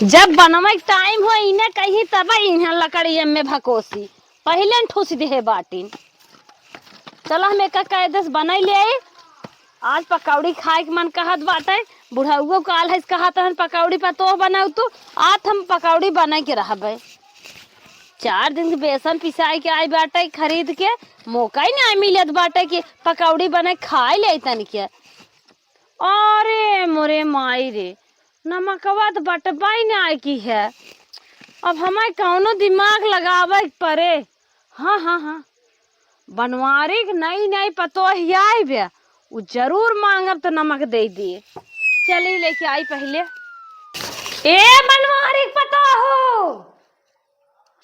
जब बनवा टाइम हो इन्हें कही तब इन्हें लकड़ी में भकोसी पहले ठूस दे बाटी। चलो हम एक कायदे से बनाई ले आई। आज पकौड़ी खाए के मन कहत बाटे। बुढ़ाऊ काल है कहत हन पकौड़ी पतो बनाऊ तू। आज हम पकौड़ी बना के रहबे। 4 दिन के बेसन पिसाई के आई बाटे खरीद के। मौका ही नहीं मिलत बाटे कि पकौड़ी बना खाए ले तन के। अरे मोरे माई रे नमकवा तो बटबाई नहीं आए की है। अब हमारे कौनो दिमाग लगावे परे। हाँ हाँ हाँ बनवारी नई नई पतो आई बे वो जरूर मांगब तो नमक दे दिए। चली लेके आई पहले। ए बनवारी पतो हो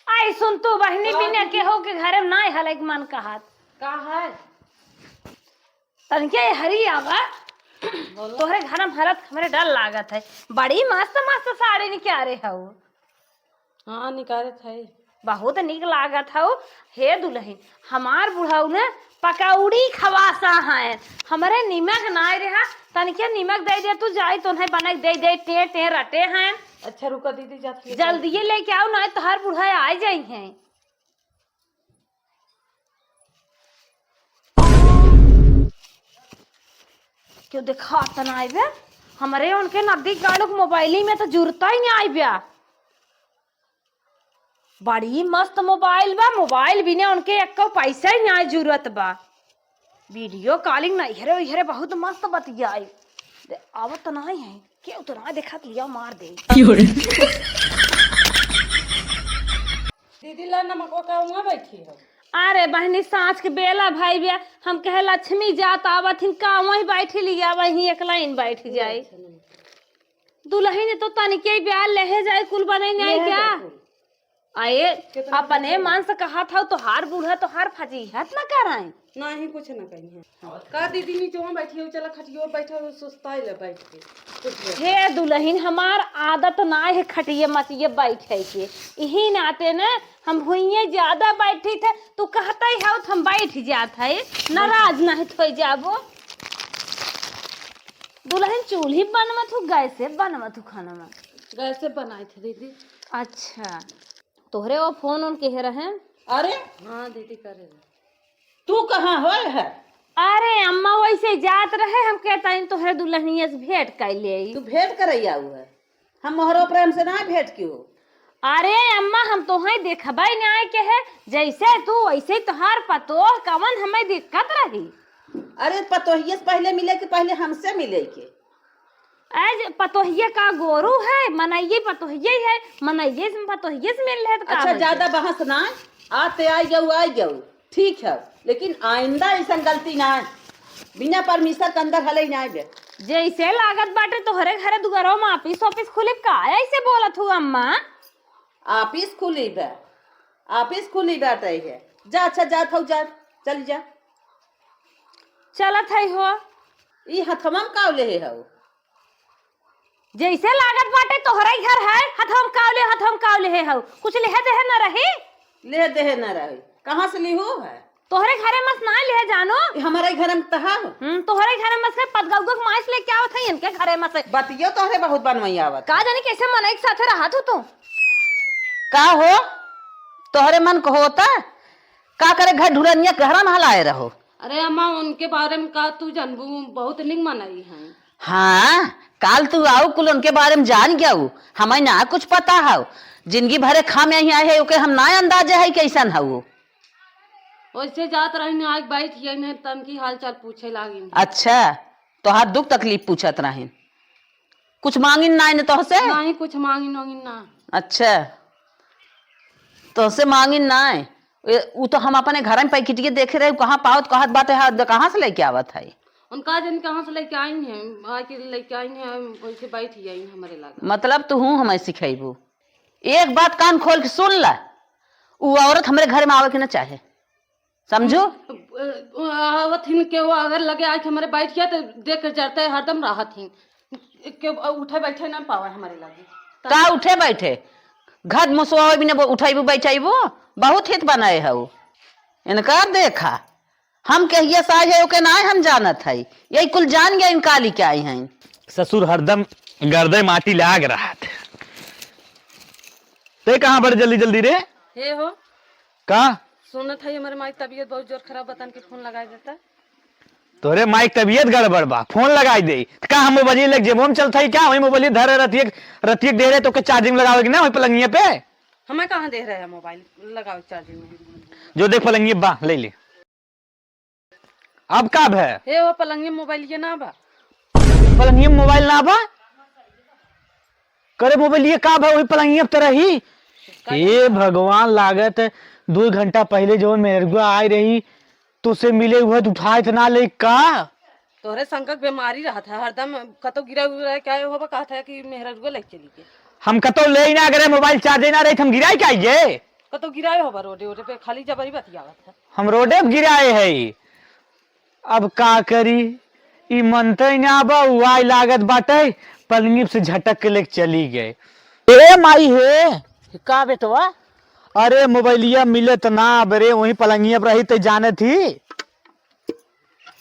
आई सुन तू बहनी बिना के हो के घरे में ना हले के मन कहत का है तनके हरी आवा तोहरे घर में हरत हमरे डर लागत है। बड़ी मस्त मस्त साड़ी निकारे हऊ। हाँ निकालत है बहुत निक लागत हऊ। हे दुल्हन हमार बुढ़ऊ ने पकौड़ी खवासा है। हमरे निमक नाय रहा तनिके निमक दे दे तू जाई तो नहीं बना दे दे टे टे रटे हैं। अच्छा रुका दीदी जाती जल्दी लेके आओ ना तो हर बुढ़ा आ जाई हैं। क्यों देखा तना आई बे हमारे उनके नदी गाड़ू के मोबाइल में तो जुरता ही नहीं आई बे। बड़ी मस्त मोबाइल बा। मोबाइल बिना उनके एक पैसा ही नहीं जरूरत बा। वीडियो कॉलिंग नहीं हेरे हेरे बहुत मस्त बतियाई। अब तो नहीं है क्यों तो ना देखा लिया मार दे। दीदी ला नमक का वहाँ बैठी है। अरे बहनी सांझ के बेला भाई बे हम कहे लक्ष्मी जात आवत हिन का वहीं बैठी लिया वहीं एक लाइन बैठ जाए। दुल्हन तो तनिके ब्याह ले जाए कुल बने नहीं क्या आए अपने मन से कहा था तो हार बूढ़ा तो हार फजीहत न कराए नहीं कुछ ना कही है का दीदी नीचे वहाँ बैठी हो चला खटियो बैठा हो सुस्ता ले बैठ के। हे दुल्हन हमार आदत ना है खटिए मचिए बैठे के यही नाते न हम हुई ज्यादा बैठी थे तू कहता ही हो हम बैठ जात है नाराज नहीं थो जाबो। दुल्हन चूल्ही बनवत हूँ गैस से बनवत हूँ खाना में गैस से बनाए थे दीदी। अच्छा तोहरे वो फोन उन के रहे। अरे हाँ दीदी करे तू कहाँ हो है। अरे अम्मा वैसे जात रहे हम कहता तोहरे दुल्हनिया से भेंट कर ले। तू भेंट करैया हुआ है हम मोहरो प्रेम से ना भेंट क्यों। अरे अम्मा हम तो ही देखबे नहीं के है जैसे तू वैसे तोहार पतो कवन हमें दिक्कत रही। अरे पतोहिए से पहले मिले के पहले हमसे मिले के आज पतोहिए का गोरू है मनाइए पतोहिए है मनाइए से पतोहिए से मिल रहे। अच्छा ज्यादा बहस ना आते आई जाऊ ठीक है लेकिन आइंदा ऐसा गलती ना बिना परमिशन के अंदर हले ना बे। जैसे लागत बाटे तोहरे घरे दुगरो में ऑफिस ऑफिस खुले का ऐसे बोलत हूँ अम्मा। ऑफिस खुली बाटे है जा। अच्छा जात हो जा चल जा चलत है हो ई हथवा में का ले हो जैसे लागत बाटे तोहरा घर है हथम कावले है हो कुछ लेहे दे न रही ले दे न रही कहाँ से लिहू है तोहरे घरे मस ना ले जानो हमारे घर में तहा तोहरे घरे मस के पदगौगक माइस ले क्या होत है इनके घरे मस बतियो तोहरे बहुत बनवई आवत का जाने कैसे मन एक साथ रहा तू का हो तोहरे मन को होता का करे घर ढुरनिया घरा में हलाए रहो। अरे अम्मा उनके बारे में का तू जानबू बहुत निक मनाई है। हाँ काल तू आओ कुल उनके बारे में जान गया हमें ना कुछ पता है जिंदगी भरे खा में यहाँ है ओके हम ना अंदाजे है कैसन है वो। वैसे जात रही आज बैठ गई तन की हाल चाल पूछे लागी। अच्छा तो हाथ दुख तकलीफ पूछत रहे कुछ मांगिन ना तो से नहीं कुछ मांगिन वांगिन ना। अच्छा तो से मांगिन ना वो तो हम अपने घर में पैकेटिए देखे रहे कहाँ पावत कहत बात है कहाँ से लेके आवत है उनका जन कहाँ से लेके आई है आके लेके आई है वैसे बैठ गई हमारे लगा। मतलब तू हूँ हमें सिखेबू एक बात कान खोल के सुन ला वो औरत हमारे घर में आवे के ना चाहे समझो। आवत हिन के वो अगर लगे आज हमारे बैठ गया तो देख कर जरते हरदम राहत हिन के उठे बैठे ना पावे हमारे लगे का उठे बैठे घर मुसवा बिना उठाइबू बैठाइबू बहुत हित बनाए है इनकार देखा हम कहिए साज है ओके ना हम जानत है यही कुल जान गया इनका ली क्या आई हैं। ससुर हरदम गर्दे माटी लाग रहा थे ते कहाँ बड़े जल्दी जल्दी रे? हे हो का सुनत है हमारे माई तबीयत बहुत जोर खराब बतान के फोन लगा देता। तोरे माइक तबीयत गड़बड़ बा, फोन लगाई दे का हम मोबाइल लग जेबो में चलता है क्या? वही मोबाइल धरे रतियक दे रहे तो के चार्जिंग लगावे कि ना वही पलंगिया पे? हमें कहाँ दे रहे हैं मोबाइल लगाओ चार्जिंग में। जो देख पलंगिया बा ले ले। अब का है? हे वो पलंगे मोबाइल ये ना बा। पलंगिया में मोबाइल ना बा? करे मोबाइल ये का बा वही पलंगिया पे रही? हे भगवान, लागत 2 घंटा पहले जो मेरे आई रही तुझसे मिले हुए तो उठाए थे ना ले का? तोहरे संकट बीमारी रहा था हरदम कतो गिरा हुआ क्या हो कहा था कि मेहरा ले चली गए। हम कतो ले ही ना करे, मोबाइल चार्ज ना रही हम गिराई का ये? कतो गिराए हो रोडे रोडे पे खाली जबरी बतियावत था। हम रोडे पे गिराए है। अब का करी, ई मनते ना बा वाई लागत बाटे पलंगी से झटक के लेके चली गए। ए माई है का बेटवा? अरे मोबाइलिया मिले तो ना बरे वही पलंगिया पर रही तो जाने थी।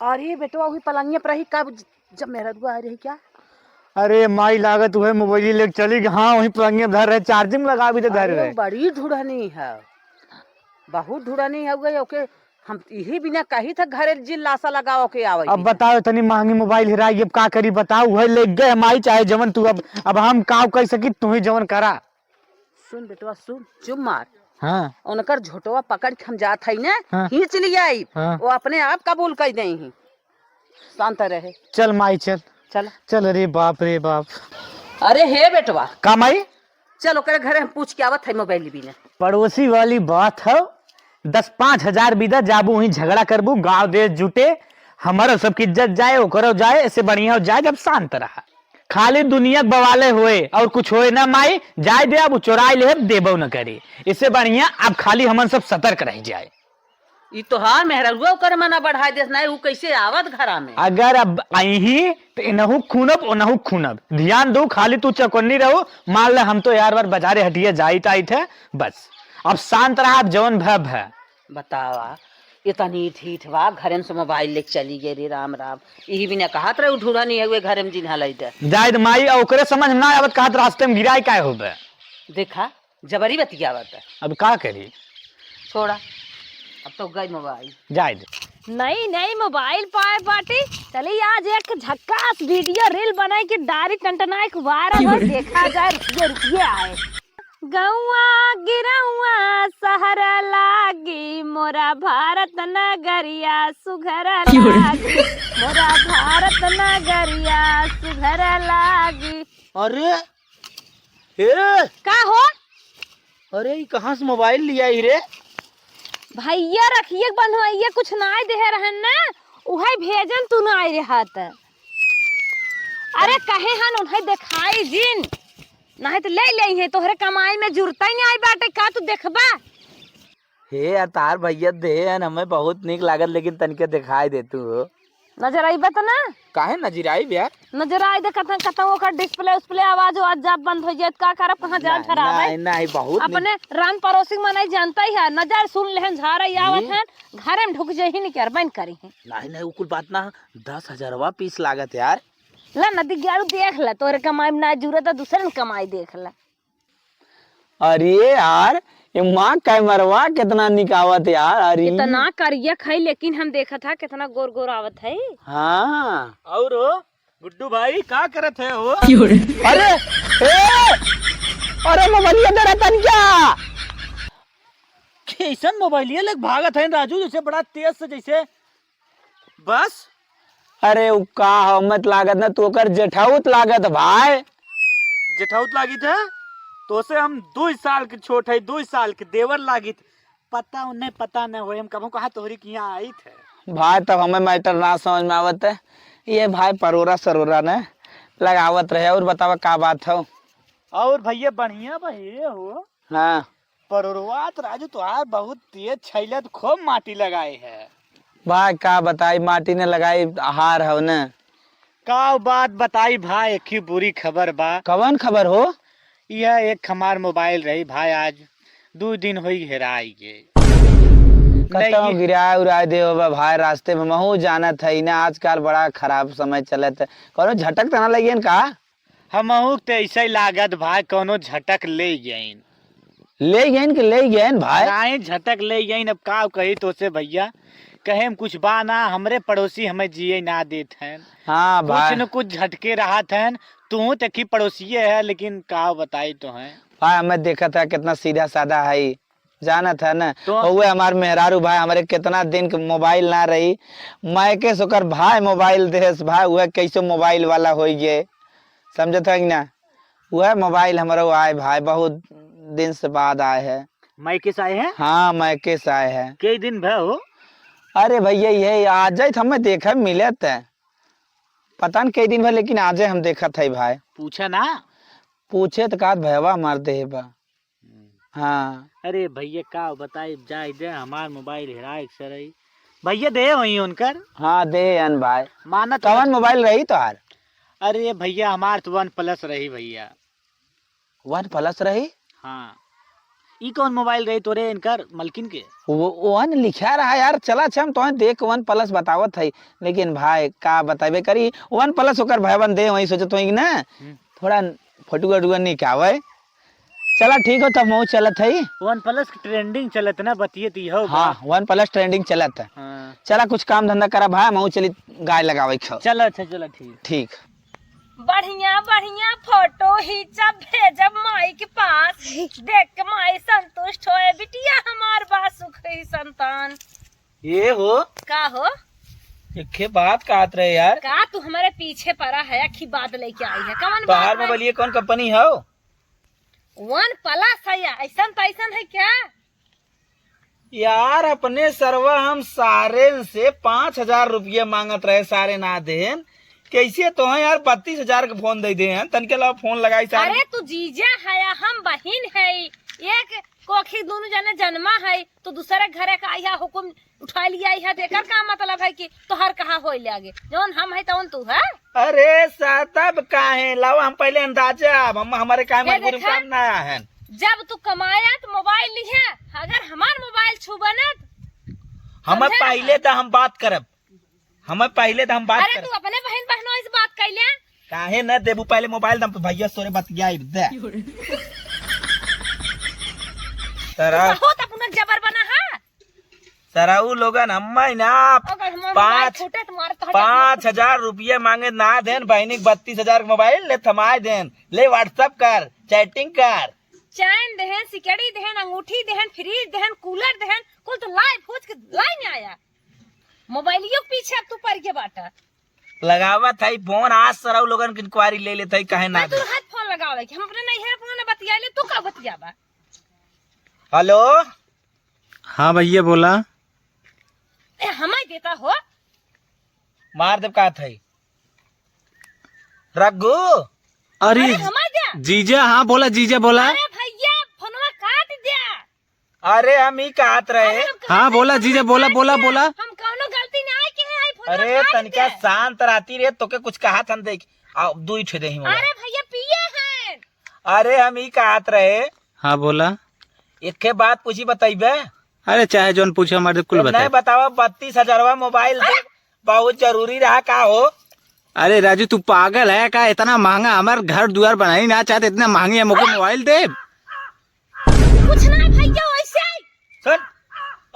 अरे बेटवा वही पलंगिया पर रही कब जब मेरा आ रही क्या? अरे माई लागत वही मोबाइल लेके चली गई। हाँ वही पलंगिया धर रहे, चार्जिंग लगा भी तो धर अरे रहे। बड़ी ढूढ़नी है, बहुत ढूढ़नी हो गई। ओके हम यही बिना कही था घरे जिल लाशा लगाओ के आवे। अब बताओ इतनी महंगी मोबाइल हिराई अब का करी बताओ? वही ले गए माई चाहे जवन तू। अब हम का कह सकी, तू ही जवन करा। सुन बेटवा सुन, चुप मार। हाँ उनकर झोटवा पकड़ के हम जात है ना, हाँ। खींच लिया हाँ। वो अपने आप कबूल कर दे ही। शांत रहे, चल माई चल चल चल। अरे बाप रे बाप। अरे हे बेटवा का माई? चलो करे घरे हम पूछ के आवत है मोबाइल भी ने। पड़ोसी वाली बात है। 10-5 हजार बीदा जाबू वही झगड़ा करबू, गांव देश जुटे, हमारा सबकी इज्जत जाए ओकरो जाए, ऐसे बढ़िया हो जाए जब शांत रहा। खाली दुनिया बवाले हुए और कुछ होए ना माई, जाए दे अब चोराई ले देबो न करे। इससे बढ़िया अब खाली हमन सब सतर्क रह जाए। ई तोहार मेहरुआ कर मना बढ़ाई देस ना, ऊ कैसे आवत घरा में? अगर अब आई ही तो इनहु खूनब ओनहु खूनब, ध्यान दो। खाली तू चौकन्नी रहो। मान ले हम तो यार बार बाजारे हटिया जाई ताई थे, बस अब शांत रहा। अब जवन भब है बतावा इतनी ठीठ बा घरे में से मोबाइल लेके चली गई रे। राम राम, यही बिना कहत रहे ढूढ़ा नहीं हुए घरे में जिन्हा लैते। जायद माई और ओकरे समझ ना आवत कहत रास्ते में गिराई काय होबे। देखा जबरी बतियावत है। अब का करी, छोड़ा अब तो गई मोबाइल। जायद नहीं नहीं मोबाइल पाए बाटी। चलिए आज एक झक्कास वीडियो रील बनाई के डारी टंटनाए के वायरल हो, देखा जाए रुपये रुपये आए। गौआ गिरौआ शहर लागी मोरा भारत नगरिया सुघर लागी, मोरा भारत नगरिया सुघर लागी। अरे ए का हो अरे ये कहाँ से मोबाइल लिया ही रे? भैया रखिए बनवाइए कुछ नाई दे रहन ना, उहे भेजन तू नाई रहत। अरे कहे हन उन्हें दिखाई जिन नहीं तो ले ले है, तोहरे कमाई में जुरता ही नहीं आई बाटे का तू देखबा। हे तार भैया दे हमें बहुत निक लागत, लेकिन तनके दिखाई दे तू नजर आई बता ना? काहे नजराई यार? नजर आई दे कथा कथा ओकर डिस्प्ले उसप्ले आवाज आज जब बंद हो जाए का करब, कहां जान खराब है। नहीं नहीं बहुत अपने रान पड़ोसी में नहीं जानता ही है, नजर सुन लेहन झारा आवत है घरे में ढुक जाही नहीं कर बंद करी है। नहीं नहीं उकुल बात ना, 10,000 पीस लागत यार। ला नदी गाड़ू देख ले, तोरे कमाई में ना जरूरत है दूसरे ने कमाई देख ले। अरे यार ये माँ कैमरवा कितना निकावत यार। अरे इतना करिया खाई लेकिन हम देखा था कितना गोर गोर आवत है। हाँ और गुड्डू भाई का करत है हो? अरे अरे मोबाइल दे रहा था क्या? कैसन मोबाइल लग भागत है राजू, जैसे बड़ा तेज से जैसे बस। अरे उ का मत लागत ना, तू ओकर जेठाउत लागत भाई। जेठाउत लागी थे तो से हम 2 साल के छोट है, 2 साल के देवर लागी थे। पता उन्हें पता न हो, हम कबो कहा तोहरी के यहाँ आई थे भाई। तब हमें मैटर ना समझ में आवत है, ये भाई परोरा सरोरा ने लगावत रहे। और बतावा का बात हो? और भैया बढ़िया भैया हो। हाँ परोरवात राजू तो बहुत तेज छैले तो खूब माटी लगाए है। भाई का बताई, माटी ने लगाई हार हो न। का बात बताई भाई, एक ही बुरी खबर बा। कवन खबर हो? यह एक हमार मोबाइल रही भाई, आज 2 दिन हुई हेराई गे। कतौ गिराए उराए दे हो भाई, रास्ते में महू जाना था ना। आजकल बड़ा खराब समय चले थे, कौनो झटक तना लगियन का? हमहू तो ऐसे लागत भाई कोनो झटक ले जाइन। ले गए कि ले गए भाई? आए झटक ले गई अब का कही तो से भैया, कहे हम कुछ बा ना, हमरे पड़ोसी हमें जिए ना देत हैं। हाँ भाई, कुछ न कुछ झटके रहा था। तू तकी पड़ोसी है, लेकिन का बताई तो है भाई हमें देखा था कितना सीधा साधा है, जाना था ना। तो हुए हमार मेहरारू भाई हमारे कितना दिन के मोबाइल ना रही, मायके सुकर भाई मोबाइल देस भाई, वह कैसे मोबाइल वाला हो गए, समझे था कि ना। वह मोबाइल हमारा आए भाई, बहुत दिन से बाद आए है। मायके से आए हैं? हाँ मायके से आए है। कई दिन भे हो? अरे भैया ये आज जाए हमें देखा मिले थे, पता न कई दिन भर, लेकिन आज हम देखा था भाई। पूछा ना? पूछे तो कहा भैया मार दे बा। हाँ अरे भैया का बताई जाए दे, हमार मोबाइल हेराए सर भैया दे वही उनकर। हाँ दे अन भाई, माना कवन मोबाइल रही तो यार? अरे भैया हमार तो 1+ रही भैया। 1+ रही? हाँ, ई कौन मोबाइल रही तोरे इनकर मलकिन के? वो वन लिखा रहा यार, चला हम तो देख 1+ बतावत है, लेकिन भाई का बताबे करी 1+ होकर भाई बन दे, वही सोचो तो ना थोड़ा फोटो वोटो निकावे। चला ठीक हो तब मऊ चलत है। 1+ की ट्रेंडिंग चलत ना, बतिये ती हो। हाँ 1+ ट्रेंडिंग चलत है। हाँ। चला कुछ काम धंधा करा भाई, मऊ चली गाय लगावे खो। चलो अच्छा, चलो ठीक। ठीक। बढ़िया बढ़िया फोटो खींचा भेजब माई के पास, देख के माई संतुष्ट होए, बिटिया हमार बात सुखी संतान। ये हो का हो? एक बात कहत रहे यार, का तू हमारे पीछे पड़ा है, अखी बात लेके आई है, कवन बाहर बात है? मोबाइल ये कौन कंपनी हो? 1+ है या ऐसन तैसन है क्या? यार अपने सरवा हम सारे से 5,000 रुपये मांगत रहे, सारे ना देन, कैसे तो है यार 32,000 का फोन दे दे हैं, तनके ला फोन लगाई सारे। अरे तू जीजा है या हम बहिन है, एक कोखी दोनों जने जन्मा है, तो दूसरे घरे का आया हुकुम उठा लिया है, देकर का मतलब है कि तोहर कहा हो आगे, जौन हम है तौन तू है। अरे सातब काहे लाओ, हम पहले अंदाजा, हम हमारे काम ये मजबूरी में देखा? काम ना आया है। जब तू कमाया तो मोबाइल लिहे, अगर हमार मोबाइल छुबा ना हमें समझे? पहले तो हम बात करब, हमें पहले तो हम बात अरे करब। तू अपने बहन बहनों से बात कर ले। काहे न देबू पहले मोबाइल दम, भैया सोरे बतियाई दे तरा हो तो पुनः जबर बना है। सराऊ लोगन हम्मा ना अगर हमार पाँच- मोबाइल छूटे तुम्हारे तो 5,000 रुपये मांगे ना देन, बहनी 32,000 मोबाइल ले थमाए देन, ले व्हाट्सएप कर, चैटिंग कर। चैन देहन, सिकड़ी देहन, अंगूठी देहन, फ्रीज देहन, कूलर देहन, कुल तो लाइव खोज के लाइन आया। मोबाइलियों के पीछे अब तू पड़ के बाटा। लगावत है फोन, आज सराऊ लोगन की इंक्वायरी ले लेते है, कहे ना मैं दे। तू हाथ फोन लगावे कि हम अपने नहीं है फोन बतिया ले, तू का बतियाबा? हेलो हाँ भैया बोला। हमाय देता हो। मार देव का थे रघु। अरे अरे हमाय दे। जीजा, हाँ बोला जीजा बोला। अरे भैया फोनवा काट दिया। अरे हम ही कहत रहे। अरे हम हाँ कहते बोला हैं, जीजा, फोनवा बोला काट बोला दिया। बोला। हम कौनो गलती ना है कि है आई फोनवा अरे काट तनिका दे। शांत रहती रे, तो के कुछ कहा था देख, आओ दुई ठे दही मोबाइल। अरे भैया पिए हैं। अरे हम ही कहत रहे, हाँ बोला। एक के बात पूछी बताइबे? अरे चाहे जौन पूछे हमारे कुल नहीं बताए। बतावा, 32,000 मोबाइल दे, बहुत जरूरी रहा का हो। अरे राजू तू पागल है का? इतना महंगा हमारे घर द्वार बनाई ना चाहते, इतना महंगी हमको मोबाइल दे। कुछ ना भैया वैसे ही। सुन,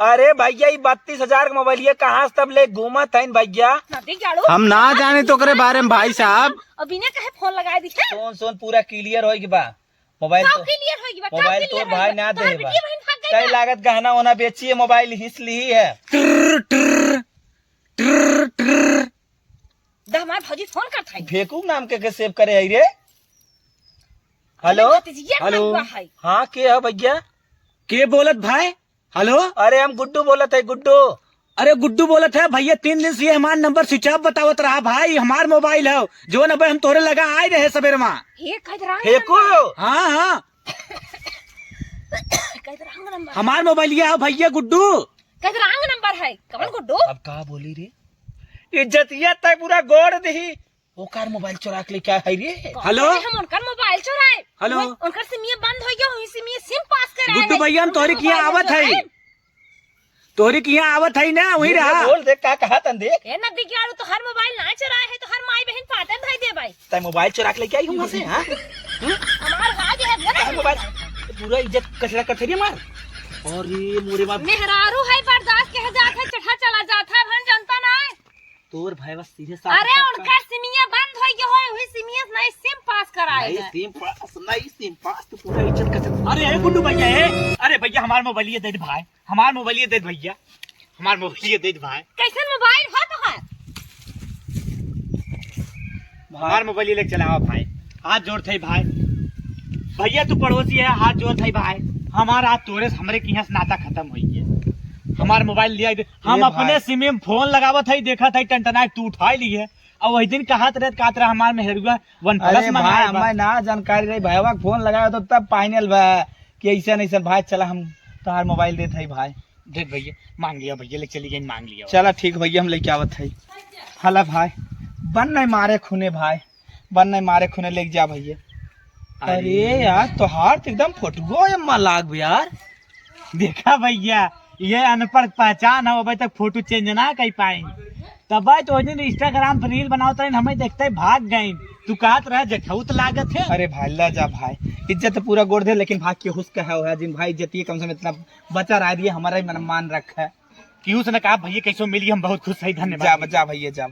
अरे भैया ये 32,000 का मोबाइल ये कहाँ से तब ले घूमत है भैया? नदी गाड़ू। हम ना जाने तो करे बारे में भाई साहब। अभी ने कहे फोन लगा दी है। सुन सुन पूरा क्लियर होगी बा मोबाइल तो, क्लियर होगी बा, मोबाइल clear तो भाई होगी बा। ना तोहर दे बा, बिटिया बहन भाग गई कई बा। लागत गहना वहना बेचिए, मोबाइल हिस ली है। दा हमार भौजी फोन करत है। फेकू नाम के सेव करे है रे। Hello hello. हाँ के है भैया? के बोलत भाई? हेलो। अरे हम गुड्डू बोलत है, गुड्डू। अरे गुड्डू बोलत है भैया, 3 दिन से हमारा नंबर स्विच ऑफ बतावत रहा भाई। हमार मोबाइल है जो नंबर हम तोरे लगा आए रहे सवेर में। ये कह रहा है फेकू हाँ हाँ कह रहा है नंबर। हमार मोबाइल है भैया गुड्डू। कह रहा है नंबर है कौन गुड्डू? अब कहा बोली रे, इज्जतिया तक पूरा गोड़ दही, वो कार मोबाइल चुरा के लेके है रे। हेलो। हम उनका मोबाइल चुराए। हेलो। उनका सिम ये बंद हो गया, वही सिम ये सिम पास कराए। गुड्डू भैया हम तोहरी किया आवत है, तोहरी किया आवत है ना, वही रहा। बोल देख का कहा तन देख। ए नदी के आड़ू तो हर मोबाइल ना चुराए है, तो हर माई बहन पाटे भाई दे भाई। तय मोबाइल चुरा के लेके आई हूँ वहाँ से। हाँ हमार हाथ है मोबाइल पूरा इज्जत कचरा कर रही मार। अरे मोरे बाप मेहरारू है बर्दाश्त के जात है चढ़ा चला जाता है भन जनता ना है। तोर भाई बस सीधे अरे उनका सिमिया बंद हो गया होए हुई सिमिया नहीं सिम पास कराए नहीं सिम पास तो पूरा इज्जत कचरा। अरे ए गुड्डू भैया ए, अरे भैया हमार मोबाइल दे भाई, हमार मोबाइल दे भैया, हमार मोबाइल दे भाई। कैसे मोबाइल हो तो है हमार मोबाइल लेके चलाओ भाई, हाथ जोड़ थे भाई। भैया तू पड़ोसी है, हाथ जोड़ थे भाई। हमारा तोरे से हमरे की नाता खत्म हुई है। हमार मोबाइल लिया हम अपने सिम में फोन लगावत है, देखा था टंटना तू उठा लिए और वही दिन कहत रहे हमार मेहरुआ वन प्लस भाई हमें ना जानकारी रही भाई फोन लगाया तो तब फाइनल भाई कि ऐसा नहीं सर भाई चला हम तुम्हार मोबाइल देते है भाई। देख भैया मांग लिया, भैया ले चली गई मांग लिया। चला ठीक भैया हम लेके आवत है। हला भाई बन नहीं मारे खूने भाई, बन नहीं मारे खूने लेके जा भैया। अरे यार तोहार तो एकदम फोटो अम्मा लाग यार। देखा भैया ये अनपढ़ पहचान है, अभी तक फोटो चेंज ना कर पाएंगे। तब तो दिन इंस्टाग्राम पर रील बनाते हमें देखते भाग गए। तू कहत रहे जठौत लागत है। अरे भाई ला जा भाई, इज्जत पूरा गोड़ दे लेकिन भाग के हुस्क है जिन भाई इज्जत ये कम से कम इतना बचा रहा दिए हमारा ही मान रखा है। क्यों से ना कहा भैया कैसे मिली, हम बहुत खुश है, धन्यवाद। जा भैया जा।